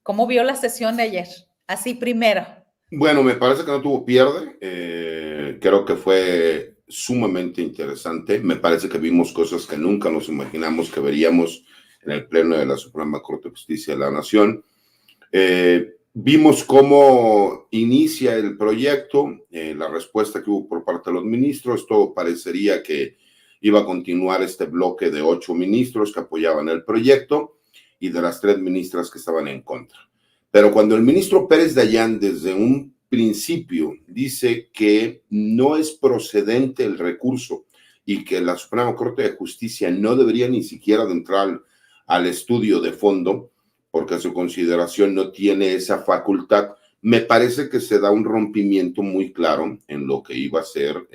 ¿Cómo vio la sesión de ayer? Así primero. Bueno, me parece que no tuvo pierde. Creo que fue sumamente interesante. Me parece que vimos cosas que nunca nos imaginamos que veríamos en el Pleno de la Suprema Corte de Justicia de la Nación. Vimos cómo inicia el proyecto, la respuesta que hubo por parte de los ministros. Todo parecería que iba a continuar este bloque de 8 ministros que apoyaban el proyecto y de las 3 ministras que estaban en contra. Pero cuando el ministro Pérez Dayán desde un principio dice que no es procedente el recurso y que la Suprema Corte de Justicia no debería ni siquiera de entrar al estudio de fondo, porque a su consideración no tiene esa facultad, me parece que se da un rompimiento muy claro en lo que iba a ser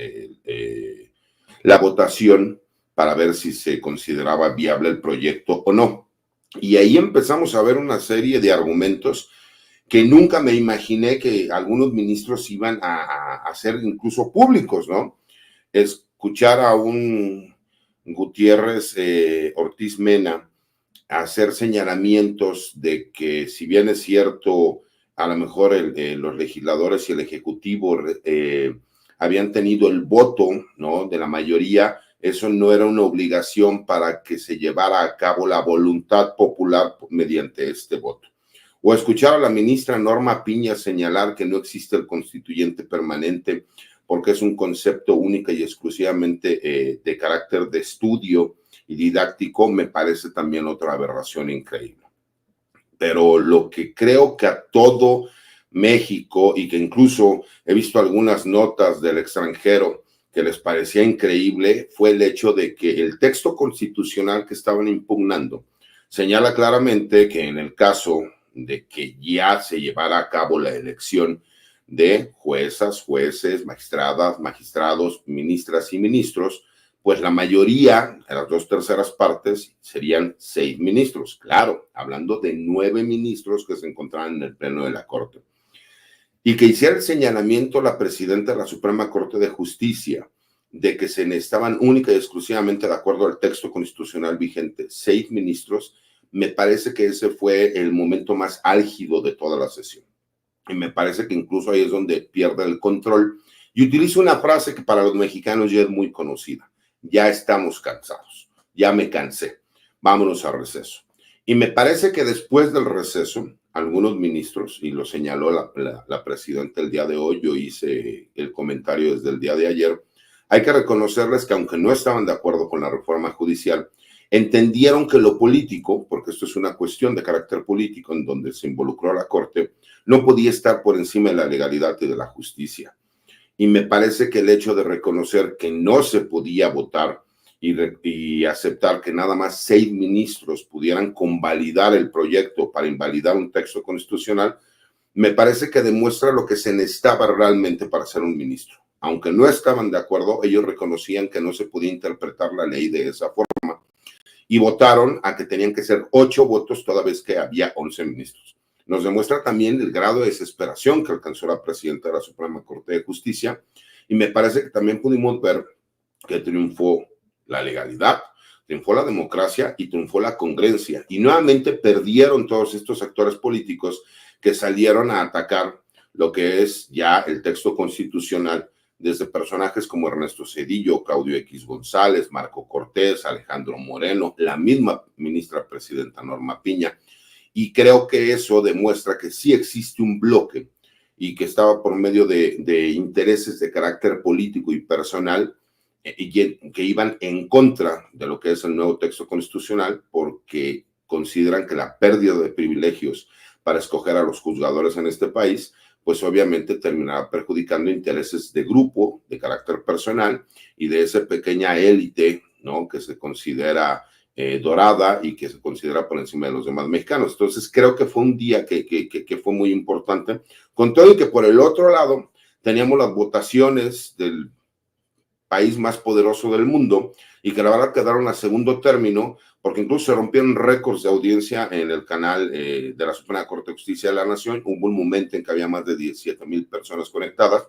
la votación para ver si se consideraba viable el proyecto o no. Y ahí empezamos a ver una serie de argumentos que nunca me imaginé que algunos ministros iban a hacer incluso públicos, ¿no? Escuchar a un Gutiérrez Ortiz Mena hacer señalamientos de que si bien es cierto, a lo mejor los legisladores y el Ejecutivo habían tenido el voto, ¿no?, de la mayoría, eso no era una obligación para que se llevara a cabo la voluntad popular mediante este voto. O escuchar a la ministra Norma Piña señalar que no existe el constituyente permanente porque es un concepto única y exclusivamente de carácter de estudio y didáctico, me parece también otra aberración increíble. Pero lo que creo que a todo México, y que incluso he visto algunas notas del extranjero que les parecía increíble, fue el hecho de que el texto constitucional que estaban impugnando señala claramente que en el caso de que ya se llevara a cabo la elección de juezas, jueces, magistradas, magistrados, ministras y ministros, pues la mayoría, las 2/3 partes, serían 6 ministros. Claro, hablando de 9 ministros que se encontraban en el Pleno de la Corte. Y que hiciera el señalamiento la presidenta de la Suprema Corte de Justicia de que se necesitaban única y exclusivamente, de acuerdo al texto constitucional vigente, 6 ministros, me parece que ese fue el momento más álgido de toda la sesión. Y me parece que incluso ahí es donde pierde el control. Y utilizo una frase que para los mexicanos ya es muy conocida. Ya estamos cansados, ya me cansé, vámonos a receso. Y me parece que después del receso, algunos ministros, y lo señaló la presidenta el día de hoy, yo hice el comentario desde el día de ayer, hay que reconocerles que aunque no estaban de acuerdo con la reforma judicial, entendieron que lo político, porque esto es una cuestión de carácter político en donde se involucró a la Corte, no podía estar por encima de la legalidad y de la justicia. Y me parece que el hecho de reconocer que no se podía votar y aceptar que nada más 6 ministros pudieran convalidar el proyecto para invalidar un texto constitucional, me parece que demuestra lo que se necesitaba realmente para ser un ministro. Aunque no estaban de acuerdo, ellos reconocían que no se podía interpretar la ley de esa forma y votaron a que tenían que ser 8 votos toda vez que había 11 ministros. Nos demuestra también el grado de desesperación que alcanzó la presidenta de la Suprema Corte de Justicia y me parece que también pudimos ver que triunfó la legalidad, triunfó la democracia y triunfó la congruencia. Y nuevamente perdieron todos estos actores políticos que salieron a atacar lo que es ya el texto constitucional, desde personajes como Ernesto Zedillo, Claudio X González, Marco Cortés, Alejandro Moreno, la misma ministra presidenta Norma Piña. Y creo que eso demuestra que sí existe un bloque y que estaba por medio de intereses de carácter político y personal y que iban en contra de lo que es el nuevo texto constitucional porque consideran que la pérdida de privilegios para escoger a los juzgadores en este país, pues obviamente terminará perjudicando intereses de grupo, de carácter personal y de esa pequeña élite, ¿no?, que se considera dorada y que se considera por encima de los demás mexicanos. Entonces creo que fue un día que fue muy importante, con todo y que por el otro lado teníamos las votaciones del país más poderoso del mundo y que la verdad quedaron a segundo término porque incluso se rompieron récords de audiencia en el canal de la Suprema Corte de Justicia de la Nación. Hubo un momento en que había más de 17,000 personas conectadas,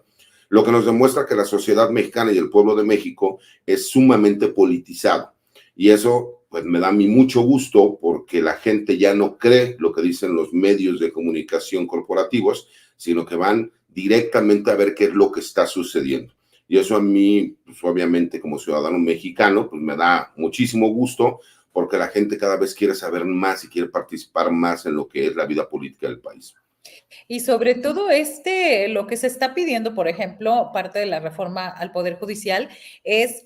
lo que nos demuestra que la sociedad mexicana y el pueblo de México es sumamente politizado y eso pues me da a mí mucho gusto porque la gente ya no cree lo que dicen los medios de comunicación corporativos, sino que van directamente a ver qué es lo que está sucediendo. Y eso a mí, pues obviamente como ciudadano mexicano, pues me da muchísimo gusto porque la gente cada vez quiere saber más y quiere participar más en lo que es la vida política del país. Y sobre todo lo que se está pidiendo, por ejemplo, parte de la reforma al Poder Judicial es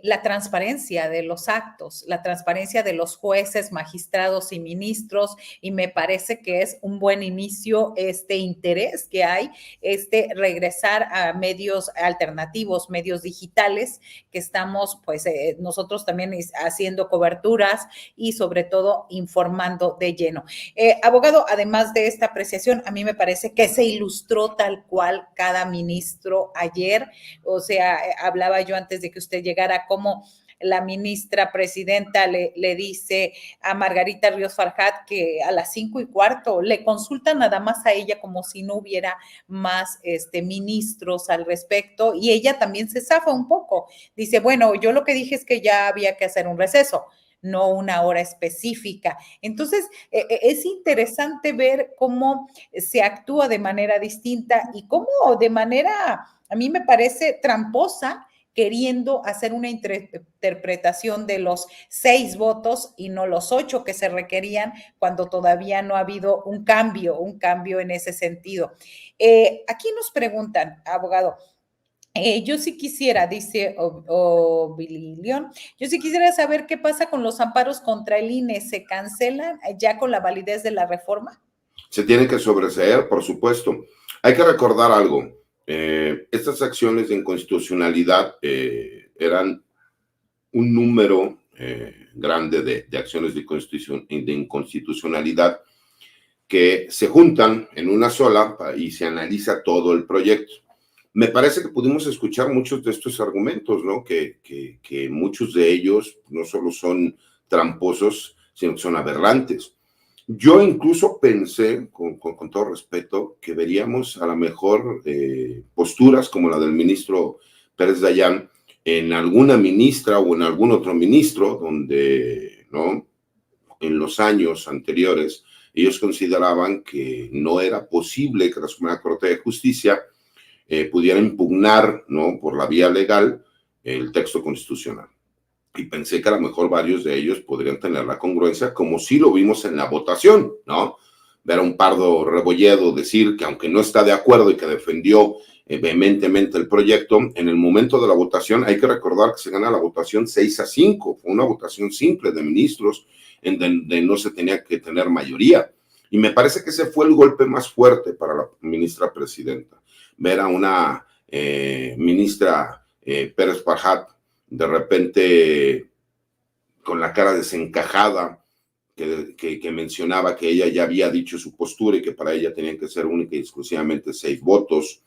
la transparencia de los actos, la transparencia de los jueces, magistrados y ministros, y me parece que es un buen inicio este interés que hay, regresar a medios alternativos, medios digitales, que estamos pues nosotros también haciendo coberturas y sobre todo informando de lleno. Abogado, además de esta apreciación, a mí me parece que se ilustró tal cual cada ministro ayer, o sea, hablaba yo antes de que usted llegara, como la ministra presidenta le dice a Margarita Ríos Farjat que a las 5:15 le consultan nada más a ella como si no hubiera más ministros al respecto, y ella también se zafa un poco, dice, bueno, yo lo que dije es que ya había que hacer un receso, no una hora específica. Entonces, es interesante ver cómo se actúa de manera distinta y cómo de manera, a mí me parece tramposa, queriendo hacer una interpretación de los 6 votos y no los 8 que se requerían cuando todavía no ha habido un cambio en ese sentido. Aquí nos preguntan, abogado, yo sí quisiera, dice Obilión, yo sí quisiera saber qué pasa con los amparos contra el INE. ¿Se cancelan ya con la validez de la reforma? Se tiene que sobreseer, por supuesto. Hay que recordar algo. Estas acciones de inconstitucionalidad eran un número grande de acciones de inconstitucionalidad que se juntan en una sola y se analiza todo el proyecto. Me parece que pudimos escuchar muchos de estos argumentos, ¿no? Que muchos de ellos no solo son tramposos, sino que son aberrantes. Yo incluso pensé, con todo respeto, que veríamos a lo mejor posturas como la del ministro Pérez Dayán en alguna ministra o en algún otro ministro donde, ¿no?, en los años anteriores ellos consideraban que no era posible que la Suprema Corte de Justicia pudiera impugnar, ¿no?, por la vía legal el texto constitucional. Y pensé que a lo mejor varios de ellos podrían tener la congruencia, como sí lo vimos en la votación, ¿no? Ver a un Pardo Rebolledo decir que aunque no está de acuerdo y que defendió vehementemente el proyecto, en el momento de la votación hay que recordar que se gana la votación 6-5, fue una votación simple de ministros en donde no se tenía que tener mayoría. Y me parece que ese fue el golpe más fuerte para la ministra presidenta. Ver a una ministra Pérez Farjat de repente con la cara desencajada, que mencionaba que ella ya había dicho su postura y que para ella tenían que ser única y exclusivamente 6 votos.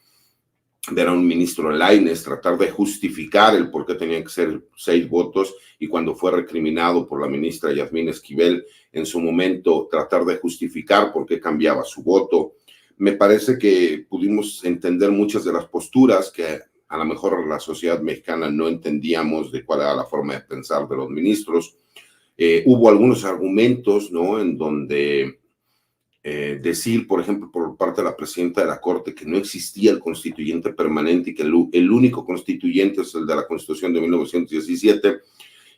Ver a un ministro Lainez tratar de justificar el por qué tenían que ser 6 votos y cuando fue recriminado por la ministra Yasmín Esquivel en su momento tratar de justificar por qué cambiaba su voto. Me parece que pudimos entender muchas de las posturas que a lo mejor la sociedad mexicana no entendíamos de cuál era la forma de pensar de los ministros. Hubo algunos argumentos, ¿no?, en donde decir, por ejemplo, por parte de la presidenta de la Corte que no existía el constituyente permanente y que el único constituyente es el de la Constitución de 1917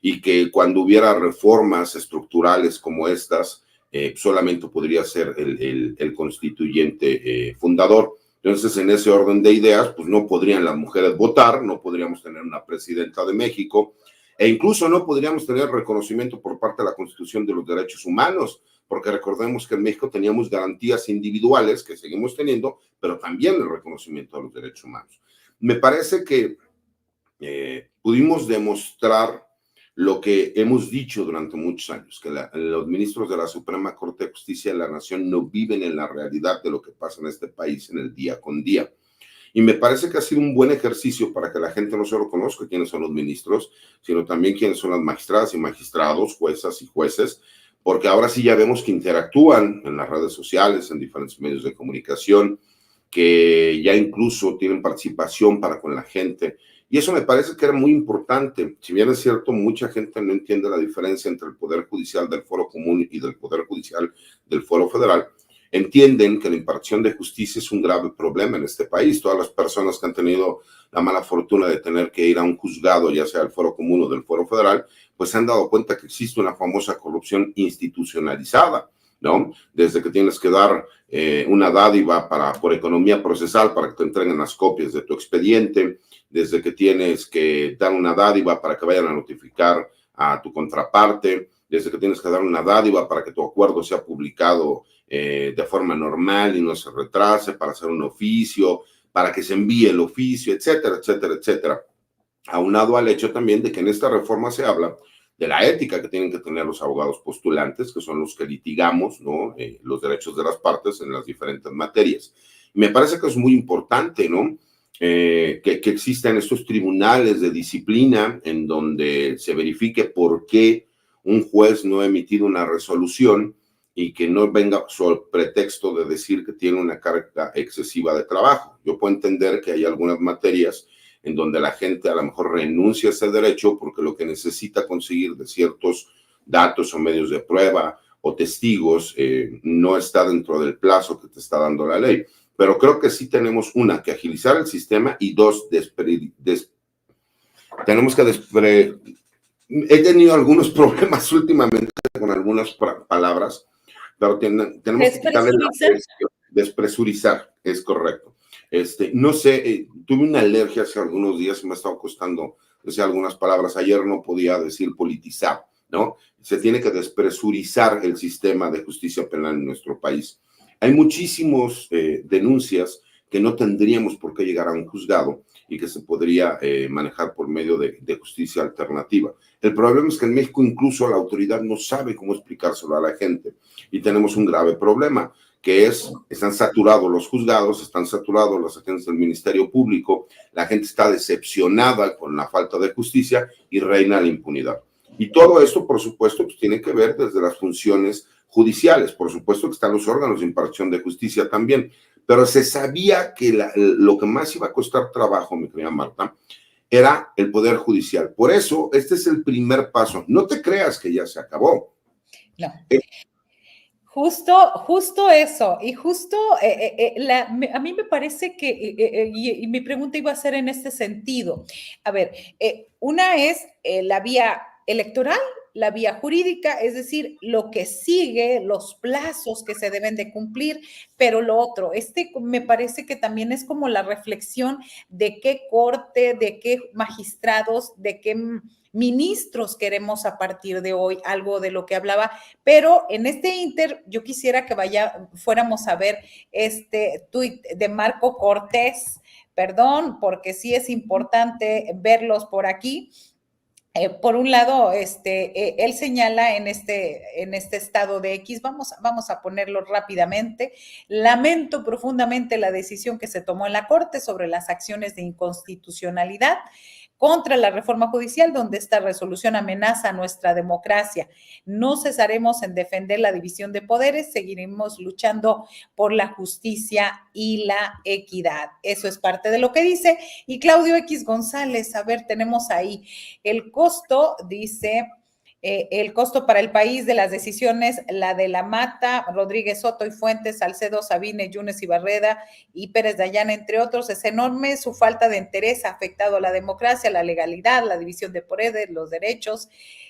y que cuando hubiera reformas estructurales como estas, solamente podría ser el constituyente fundador. Entonces, en ese orden de ideas, pues no podrían las mujeres votar, no podríamos tener una presidenta de México, e incluso no podríamos tener reconocimiento por parte de la Constitución de los Derechos Humanos, porque recordemos que en México teníamos garantías individuales que seguimos teniendo, pero también el reconocimiento de los derechos humanos. Me parece que pudimos demostrar lo que hemos dicho durante muchos años, que los ministros de la Suprema Corte de Justicia de la Nación no viven en la realidad de lo que pasa en este país en el día con día. Y me parece que ha sido un buen ejercicio para que la gente no solo conozca quiénes son los ministros, sino también quiénes son las magistradas y magistrados, juezas y jueces, porque ahora sí ya vemos que interactúan en las redes sociales, en diferentes medios de comunicación, que ya incluso tienen participación para con la gente Y eso me parece que era muy importante. Si bien es cierto, mucha gente no entiende la diferencia entre el Poder Judicial del Foro Común y del Poder Judicial del Foro Federal, entienden que la impartición de justicia es un grave problema en este país. Todas las personas que han tenido la mala fortuna de tener que ir a un juzgado, ya sea del Foro Común o del Foro Federal, pues se han dado cuenta que existe una famosa corrupción institucionalizada, ¿no? Desde que tienes que dar una dádiva por economía procesal para que te entreguen las copias de tu expediente, desde que tienes que dar una dádiva para que vayan a notificar a tu contraparte, desde que tienes que dar una dádiva para que tu acuerdo sea publicado de forma normal y no se retrase, para hacer un oficio, para que se envíe el oficio, etcétera, etcétera, etcétera. Aunado al hecho también de que en esta reforma se habla de la ética que tienen que tener los abogados postulantes, que son los que litigamos, ¿no? Los derechos de las partes en las diferentes materias. Me parece que es muy importante, ¿no? Que existan estos tribunales de disciplina en donde se verifique por qué un juez no ha emitido una resolución y que no venga sobre pretexto de decir que tiene una carga excesiva de trabajo. Yo puedo entender que hay algunas materias en donde la gente a lo mejor renuncia a ese derecho porque lo que necesita conseguir de ciertos datos o medios de prueba o testigos no está dentro del plazo que te está dando la ley. Pero creo que sí tenemos que agilizar el sistema y dos, tenemos que he tenido algunos problemas últimamente con algunas palabras, pero tenemos que quitarle la presión. Despresurizar, es correcto. No sé, tuve una alergia hace algunos días, me ha estado costando decir algunas palabras. Ayer no podía decir politizar, ¿no? Se tiene que despresurizar el sistema de justicia penal en nuestro país. Hay muchísimas denuncias que no tendríamos por qué llegar a un juzgado y que se podría manejar por medio de justicia alternativa. El problema es que en México incluso la autoridad no sabe cómo explicárselo a la gente y tenemos un grave problema, que están saturados los juzgados, están saturados los agentes del Ministerio Público, la gente está decepcionada con la falta de justicia y reina la impunidad. Y todo esto, por supuesto, pues tiene que ver desde las funciones judiciales. Por supuesto que están los órganos de impartición de justicia también, pero se sabía que lo que más iba a costar trabajo, mi querida Marta, era el Poder Judicial. Por eso, este es el primer paso. No te creas que ya se acabó. No. Justo eso, y justo a mí me parece que, y mi pregunta iba a ser en este sentido. A ver, una es la vía electoral, la vía jurídica, es decir, lo que sigue, los plazos que se deben de cumplir, pero lo otro, me parece que también es como la reflexión de qué corte, de qué magistrados, de qué ministros queremos a partir de hoy, algo de lo que hablaba, pero en este inter yo quisiera que fuéramos a ver este tuit de Marco Cortés, perdón, porque sí es importante verlos por aquí. Por un lado, él señala en este estado de X, vamos a ponerlo rápidamente, lamento profundamente la decisión que se tomó en la Corte sobre las acciones de inconstitucionalidad contra la reforma judicial, donde esta resolución amenaza nuestra democracia. No cesaremos en defender la división de poderes, seguiremos luchando por la justicia y la equidad. Eso es parte de lo que dice. Y Claudio X González, a ver, tenemos ahí el costo, dice... el costo para el país de las decisiones, la de la Mata, Rodríguez Soto y Fuentes, Salcedo, Sabine, Yunes y Barreda y Pérez Dayana, entre otros, es enorme. Su falta de interés ha afectado a la democracia, la legalidad, la división de poderes, los derechos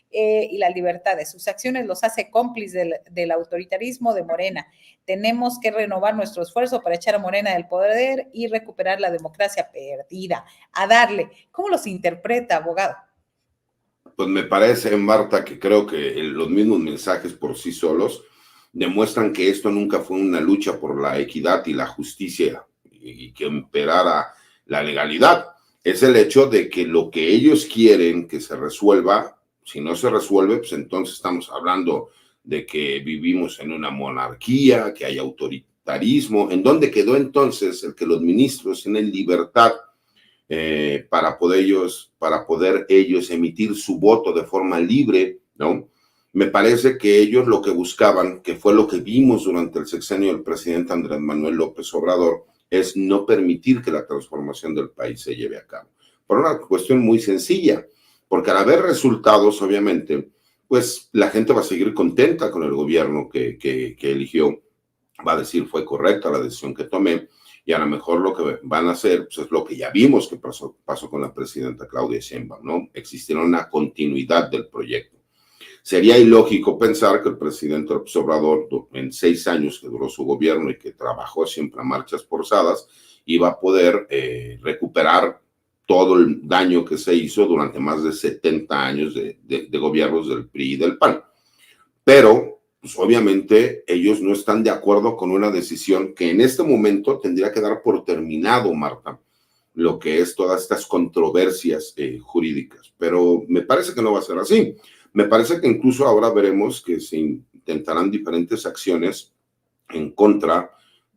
y las libertades. Sus acciones los hace cómplices del autoritarismo de Morena. Tenemos que renovar nuestro esfuerzo para echar a Morena del poder y recuperar la democracia perdida. A darle. ¿Cómo los interpreta, abogado? Pues me parece, Marta, que creo que los mismos mensajes por sí solos demuestran que esto nunca fue una lucha por la equidad y la justicia y que imperara la legalidad. Es el hecho de que lo que ellos quieren que se resuelva, si no se resuelve, pues entonces estamos hablando de que vivimos en una monarquía, que hay autoritarismo. ¿En dónde quedó entonces el que los ministros tienen libertad para poder ellos emitir su voto de forma libre, ¿no? Me parece que ellos lo que buscaban, que fue lo que vimos durante el sexenio del presidente Andrés Manuel López Obrador, es no permitir que la transformación del país se lleve a cabo. por una cuestión muy sencilla, porque al haber resultados, obviamente, pues la gente va a seguir contenta con el gobierno que eligió, va a decir fue correcta la decisión que tomé, y a lo mejor lo que van a hacer pues, es lo que ya vimos que pasó con la presidenta Claudia Sheinbaum, ¿no? Existiera una continuidad del proyecto. Sería ilógico pensar que el presidente López Obrador, en 6 años que duró su gobierno y que trabajó siempre a marchas forzadas, iba a poder recuperar todo el daño que se hizo durante más de 70 años de gobiernos del PRI y del PAN. Pero, pues obviamente, ellos no están de acuerdo con una decisión que en este momento tendría que dar por terminado, Marta, lo que es todas estas controversias jurídicas. Pero me parece que no va a ser así. Me parece que incluso ahora veremos que se intentarán diferentes acciones en contra,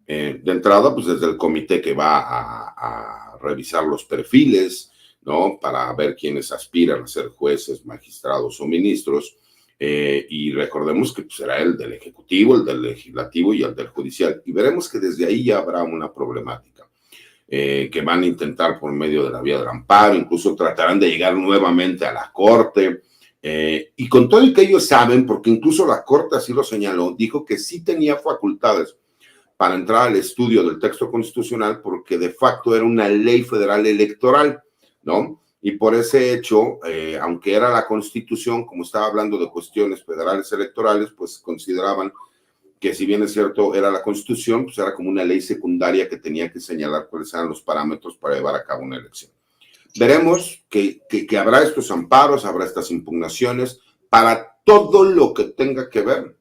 de entrada, pues desde el comité que va a revisar los perfiles, ¿no? Para ver quiénes aspiran a ser jueces, magistrados o ministros. Y recordemos que pues, será el del Ejecutivo, el del Legislativo y el del Judicial. Y veremos que desde ahí ya habrá una problemática. Que van a intentar por medio de la vía del amparo, incluso tratarán de llegar nuevamente a la Corte. Y con todo y que ellos saben, porque incluso la Corte así lo señaló, dijo que sí tenía facultades para entrar al estudio del texto constitucional porque de facto era una ley federal electoral, ¿no? Y por ese hecho, aunque era la Constitución, como estaba hablando de cuestiones federales electorales, pues consideraban que si bien es cierto era la Constitución, pues era como una ley secundaria que tenía que señalar cuáles eran los parámetros para llevar a cabo una elección. Veremos que habrá estos amparos, habrá estas impugnaciones para todo lo que tenga que ver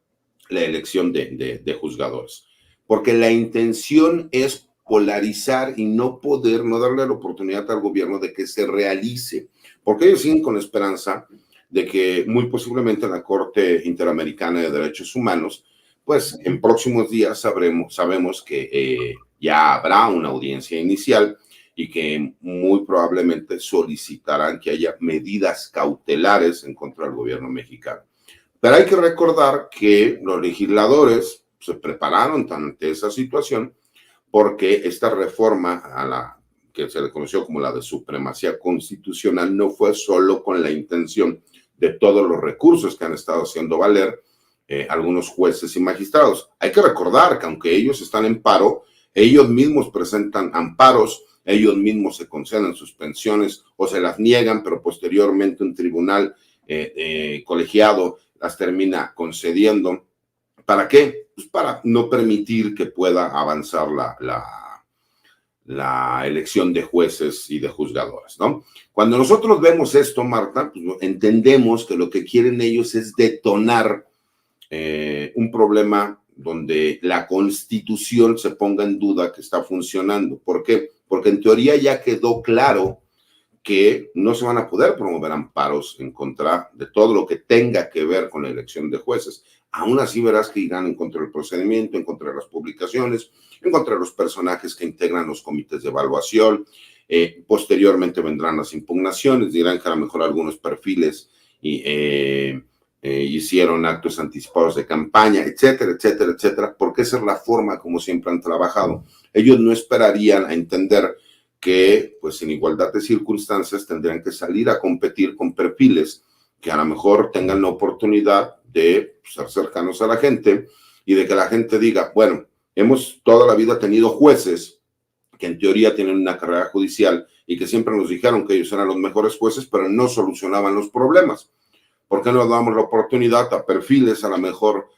la elección de juzgadores. Porque la intención es polarizar y no darle la oportunidad al gobierno de que se realice. Porque ellos siguen con la esperanza de que muy posiblemente la Corte Interamericana de Derechos Humanos, pues en próximos días sabemos que ya habrá una audiencia inicial y que muy probablemente solicitarán que haya medidas cautelares en contra del gobierno mexicano. Pero hay que recordar que los legisladores se prepararon ante esa situación porque esta reforma a la que se le conoció como la de supremacía constitucional no fue solo con la intención de todos los recursos que han estado haciendo valer algunos jueces y magistrados. Hay que recordar que aunque ellos están en paro, ellos mismos presentan amparos, ellos mismos se conceden suspensiones o se las niegan, pero posteriormente un tribunal colegiado las termina concediendo. ¿Para qué? Pues para no permitir que pueda avanzar la elección de jueces y de juzgadores, ¿no? Cuando nosotros vemos esto, Marta, pues entendemos que lo que quieren ellos es detonar un problema donde la Constitución se ponga en duda que está funcionando. ¿Por qué? Porque en teoría ya quedó claro que no se van a poder promover amparos en contra de todo lo que tenga que ver con la elección de jueces. Aún así verás que irán en contra del procedimiento, en contra de las publicaciones, en contra de los personajes que integran los comités de evaluación. Posteriormente vendrán las impugnaciones, dirán que a lo mejor algunos perfiles hicieron actos anticipados de campaña, etcétera, etcétera, etcétera, porque esa es la forma como siempre han trabajado. Ellos no esperarían a entender que, pues en igualdad de circunstancias, tendrían que salir a competir con perfiles que a lo mejor tengan la oportunidad de ser cercanos a la gente y de que la gente diga, bueno, hemos toda la vida tenido jueces que en teoría tienen una carrera judicial y que siempre nos dijeron que ellos eran los mejores jueces, pero no solucionaban los problemas. ¿Por qué no damos la oportunidad a perfiles a lo mejor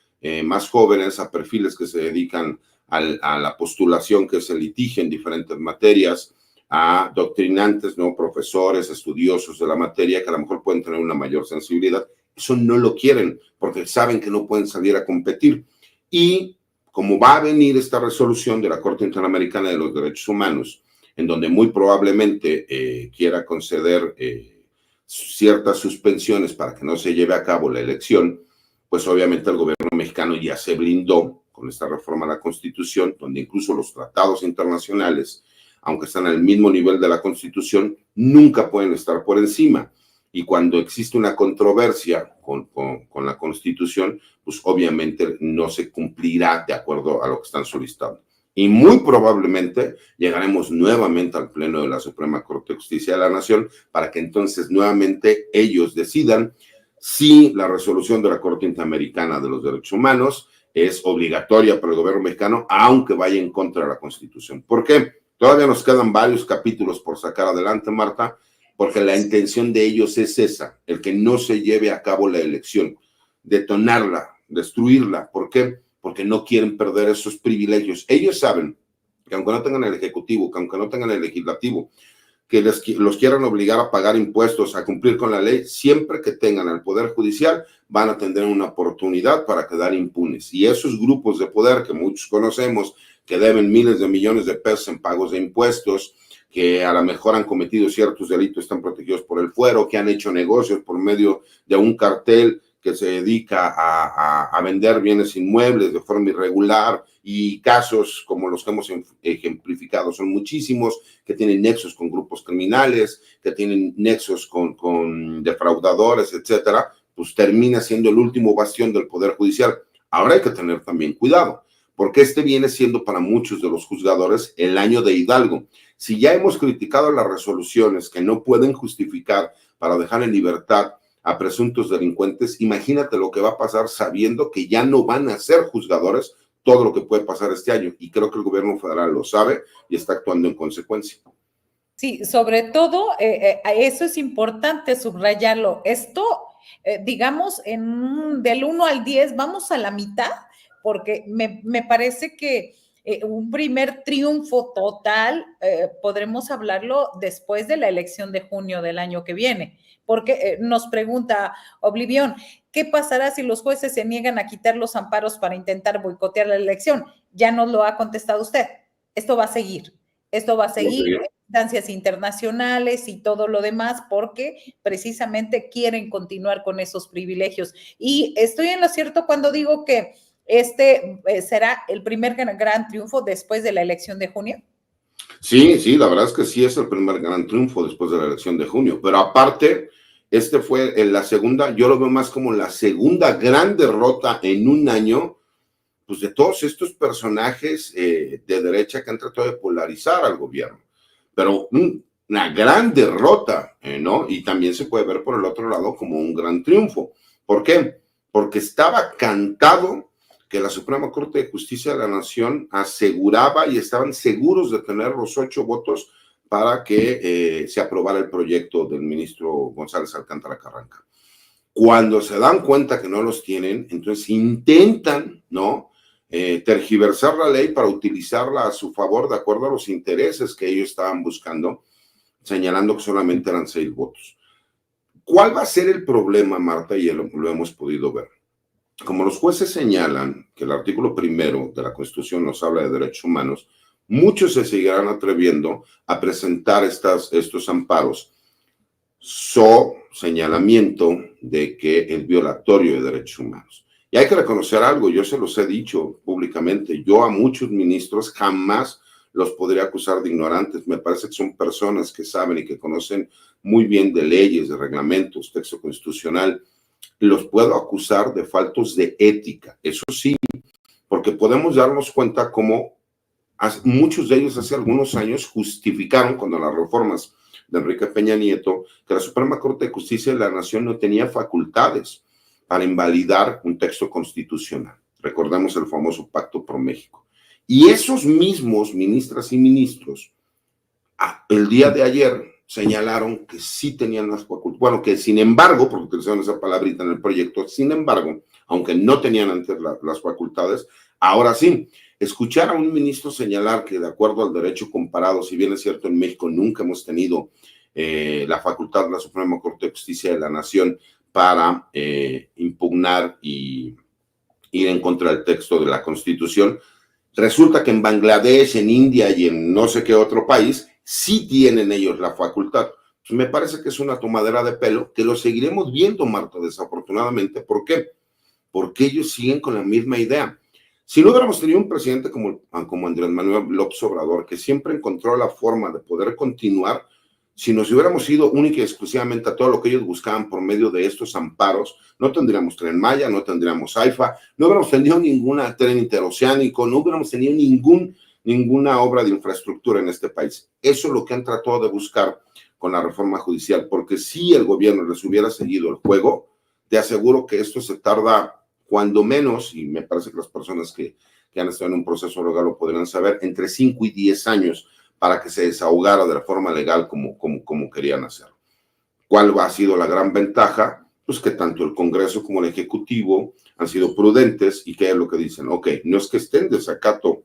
más jóvenes, a perfiles que se dedican a la postulación que se litigia en diferentes materias, a doctrinantes, ¿no? Profesores, estudiosos de la materia que a lo mejor pueden tener una mayor sensibilidad? Eso no lo quieren porque saben que no pueden salir a competir. Y como va a venir esta resolución de la Corte Interamericana de los Derechos Humanos, en donde muy probablemente quiera conceder ciertas suspensiones para que no se lleve a cabo la elección, pues obviamente el gobierno mexicano ya se blindó con esta reforma a la Constitución, donde incluso los tratados internacionales, aunque están al mismo nivel de la Constitución, nunca pueden estar por encima. Y cuando existe una controversia con la Constitución, pues obviamente no se cumplirá de acuerdo a lo que están solicitando. Y muy probablemente llegaremos nuevamente al Pleno de la Suprema Corte de Justicia de la Nación para que entonces nuevamente ellos decidan si la resolución de la Corte Interamericana de los Derechos Humanos es obligatoria para el gobierno mexicano, aunque vaya en contra de la Constitución. ¿Por qué? Todavía nos quedan varios capítulos por sacar adelante, Marta, porque la intención de ellos es esa, el que no se lleve a cabo la elección, detonarla, destruirla. ¿Por qué? Porque no quieren perder esos privilegios. Ellos saben que aunque no tengan el Ejecutivo, que aunque no tengan el Legislativo, que los quieran obligar a pagar impuestos, a cumplir con la ley, siempre que tengan el Poder Judicial, van a tener una oportunidad para quedar impunes. Y esos grupos de poder que muchos conocemos, que deben miles de millones de pesos en pagos de impuestos, que a lo mejor han cometido ciertos delitos, están protegidos por el fuero, que han hecho negocios por medio de un cartel que se dedica a vender bienes inmuebles de forma irregular, y casos como los que hemos ejemplificado son muchísimos, que tienen nexos con grupos criminales, que tienen nexos con defraudadores, etcétera, pues termina siendo el último bastión del Poder Judicial. Ahora hay que tener también cuidado, porque este viene siendo para muchos de los juzgadores el año de Hidalgo. Si ya hemos criticado las resoluciones que no pueden justificar para dejar en libertad a presuntos delincuentes, imagínate lo que va a pasar sabiendo que ya no van a ser juzgadores, todo lo que puede pasar este año. Y creo que el gobierno federal lo sabe y está actuando en consecuencia. Sí, sobre todo, eso es importante subrayarlo. Esto, digamos, del 1 al 10, vamos a la mitad, porque me parece que un primer triunfo total, podremos hablarlo después de la elección de junio del año que viene, porque nos pregunta Oblivión, ¿qué pasará si los jueces se niegan a quitar los amparos para intentar boicotear la elección? Ya nos lo ha contestado usted. Esto va a seguir. Esto va a seguir. Instancias internacionales y todo lo demás, porque precisamente quieren continuar con esos privilegios. Y estoy en lo cierto cuando digo que este será el primer gran triunfo después de la elección de junio. Sí, sí, la verdad es que sí es el primer gran triunfo después de la elección de junio, pero aparte, este fue en la segunda, yo lo veo más como la segunda gran derrota en un año, pues de todos estos personajes de derecha que han tratado de polarizar al gobierno. Pero una gran derrota, ¿no? Y también se puede ver por el otro lado como un gran triunfo. ¿Por qué? Porque estaba cantado que la Suprema Corte de Justicia de la Nación aseguraba y estaban seguros de tener los 8 votos para que se aprobara el proyecto del ministro González Alcántara Carranca. Cuando se dan cuenta que no los tienen, entonces intentan, ¿no?, tergiversar la ley para utilizarla a su favor de acuerdo a los intereses que ellos estaban buscando, señalando que solamente eran 6 votos. ¿Cuál va a ser el problema, Marta? Y lo hemos podido ver. Como los jueces señalan que el artículo 1 de la Constitución nos habla de derechos humanos, muchos se seguirán atreviendo a presentar estos amparos, señalamiento de que es violatorio de derechos humanos. Y hay que reconocer algo, yo se los he dicho públicamente, yo a muchos ministros jamás los podría acusar de ignorantes, me parece que son personas que saben y que conocen muy bien de leyes, de reglamentos, texto constitucional. Los puedo acusar de faltos de ética, eso sí, porque podemos darnos cuenta cómo muchos de ellos hace algunos años justificaron cuando las reformas de Enrique Peña Nieto que la Suprema Corte de Justicia de la Nación no tenía facultades para invalidar un texto constitucional. Recordemos el famoso Pacto por México. Y esos mismos ministras y ministros, el día de ayer señalaron que sí tenían las facultades, bueno, que sin embargo, porque utilizaron esa palabrita en el proyecto, sin embargo, aunque no tenían antes las facultades, ahora sí. Escuchar a un ministro señalar que de acuerdo al derecho comparado, si bien es cierto en México nunca hemos tenido la facultad de la Suprema Corte de Justicia de la Nación para impugnar y ir en contra del texto de la Constitución, resulta que en Bangladesh, en India y en no sé qué otro país, sí tienen ellos la facultad. Pues me parece que es una tomadera de pelo, que lo seguiremos viendo, Marta, desafortunadamente. ¿Por qué? Porque ellos siguen con la misma idea. Si no hubiéramos tenido un presidente como Andrés Manuel López Obrador, que siempre encontró la forma de poder continuar, si nos hubiéramos ido única y exclusivamente a todo lo que ellos buscaban por medio de estos amparos, no tendríamos Tren Maya, no tendríamos AIFA, no hubiéramos tenido ningún tren interoceánico, no hubiéramos tenido ninguna obra de infraestructura en este país. Eso es lo que han tratado de buscar con la reforma judicial, porque si el gobierno les hubiera seguido el juego, te aseguro que esto se tarda cuando menos, y me parece que las personas que han estado en un proceso legal lo podrían saber, entre 5 y 10 años para que se desahogara de la forma legal como querían hacer. ¿Cuál ha sido la gran ventaja? Pues que tanto el Congreso como el Ejecutivo han sido prudentes y que es lo que dicen, ok, no es que esté en desacato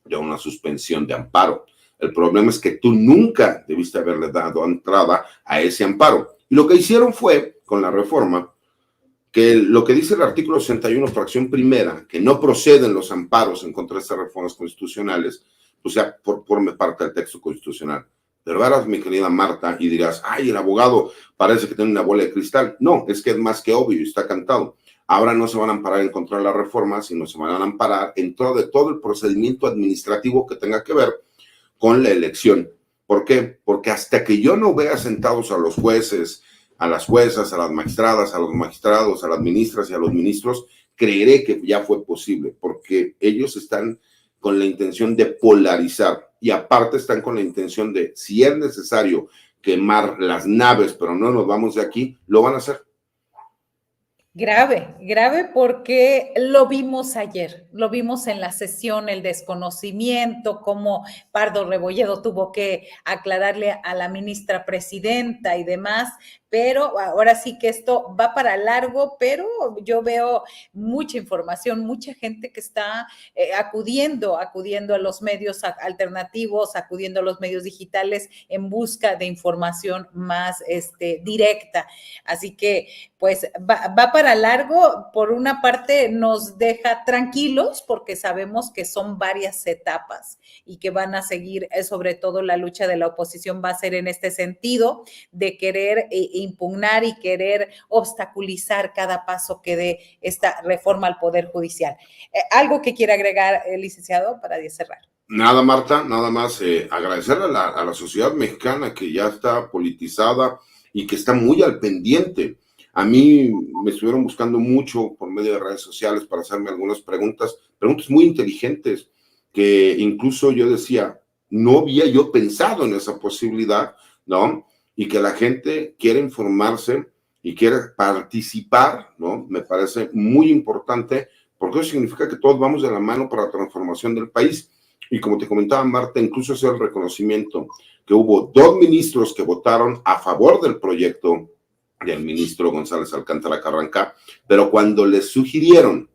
de una suspensión de amparo. El problema es que tú nunca debiste haberle dado entrada a ese amparo. Y lo que hicieron fue, con la reforma, que lo que dice el artículo 61, fracción primera, que no proceden los amparos en contra de estas reformas constitucionales, pues ya forme parte del texto constitucional. Pero verás, mi querida Marta, y dirás, ay, el abogado parece que tiene una bola de cristal. No, es que es más que obvio y está cantado. Ahora no se van a amparar en contra de la reforma, sino se van a amparar en todo el procedimiento administrativo que tenga que ver con la elección. ¿Por qué? Porque hasta que yo no vea sentados a los jueces, a las juezas, a las magistradas, a los magistrados, a las ministras y a los ministros, creeré que ya fue posible, porque ellos están con la intención de polarizar y aparte están con la intención de, si es necesario quemar las naves, pero no nos vamos de aquí, lo van a hacer. Grave, grave porque lo vimos ayer, lo vimos en la sesión, el desconocimiento, cómo Pardo Rebolledo tuvo que aclararle a la ministra presidenta y demás, pero ahora sí que esto va para largo, pero yo veo mucha información, mucha gente que está acudiendo a los medios alternativos, acudiendo a los medios digitales en busca de información más directa. Así que pues va para largo. Por una parte nos deja tranquilos porque sabemos que son varias etapas y que van a seguir, sobre todo la lucha de la oposición va a ser en este sentido de querer impugnar y querer obstaculizar cada paso que dé esta reforma al Poder Judicial. ¿Algo que quiera agregar, licenciado, para cerrar? Nada, Marta, nada más agradecerle a la sociedad mexicana que ya está politizada y que está muy al pendiente. A mí me estuvieron buscando mucho por medio de redes sociales para hacerme algunas preguntas muy inteligentes, que incluso yo decía, no había yo pensado en esa posibilidad, ¿no? Y que la gente quiere informarse y quiere participar, ¿no? Me parece muy importante, porque eso significa que todos vamos de la mano para la transformación del país. Y como te comentaba, Marta, incluso hacer el reconocimiento que hubo 2 ministros que votaron a favor del proyecto del ministro González Alcántara Carranca, pero cuando les sugirieron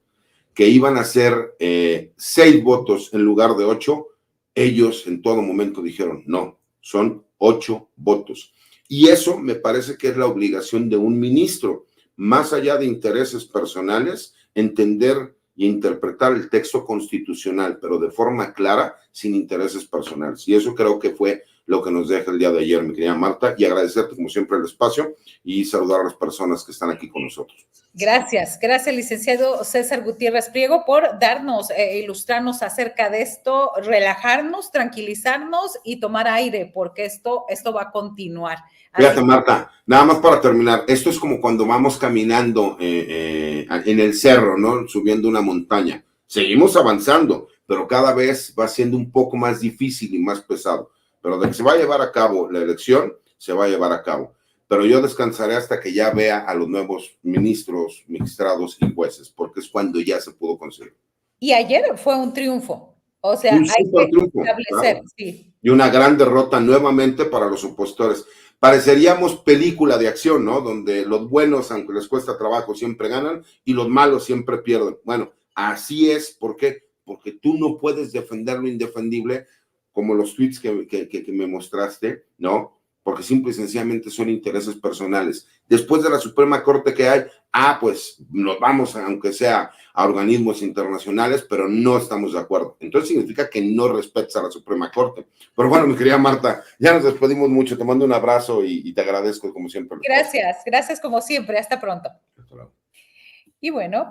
que iban a ser 6 votos en lugar de 8, ellos en todo momento dijeron, no, son 8 votos. Y eso me parece que es la obligación de un ministro, más allá de intereses personales, entender y interpretar el texto constitucional, pero de forma clara, sin intereses personales. Y eso creo que fue lo que nos deja el día de ayer, mi querida Marta, y agradecerte como siempre el espacio y saludar a las personas que están aquí con nosotros. Gracias, licenciado César Gutiérrez Priego, por darnos, ilustrarnos acerca de esto, relajarnos, tranquilizarnos y tomar aire, porque esto va a continuar. Fíjate, Marta, nada más para terminar, esto es como cuando vamos caminando en el cerro, ¿no? Subiendo una montaña. Seguimos avanzando, pero cada vez va siendo un poco más difícil y más pesado. Pero de que se va a llevar a cabo la elección, se va a llevar a cabo. Pero yo descansaré hasta que ya vea a los nuevos ministros, magistrados y jueces, porque es cuando ya se pudo conseguir. Y ayer fue un triunfo, o sea, un hay que triunfo, establecer, claro. Sí. Y una gran derrota nuevamente para los opositores. Pareceríamos película de acción, ¿no? Donde los buenos, aunque les cuesta trabajo, siempre ganan y los malos siempre pierden. Bueno, así es. ¿Por qué? Porque tú no puedes defender lo indefendible, como los tweets que me mostraste, ¿no? Porque simple y sencillamente son intereses personales. Después de la Suprema Corte que hay, pues nos vamos, aunque sea a organismos internacionales, pero no estamos de acuerdo. Entonces significa que no respetas a la Suprema Corte. Pero bueno, mi querida Marta, ya nos despedimos mucho. Te mando un abrazo y te agradezco como siempre. Gracias como siempre. Hasta pronto. Hasta luego. Y bueno.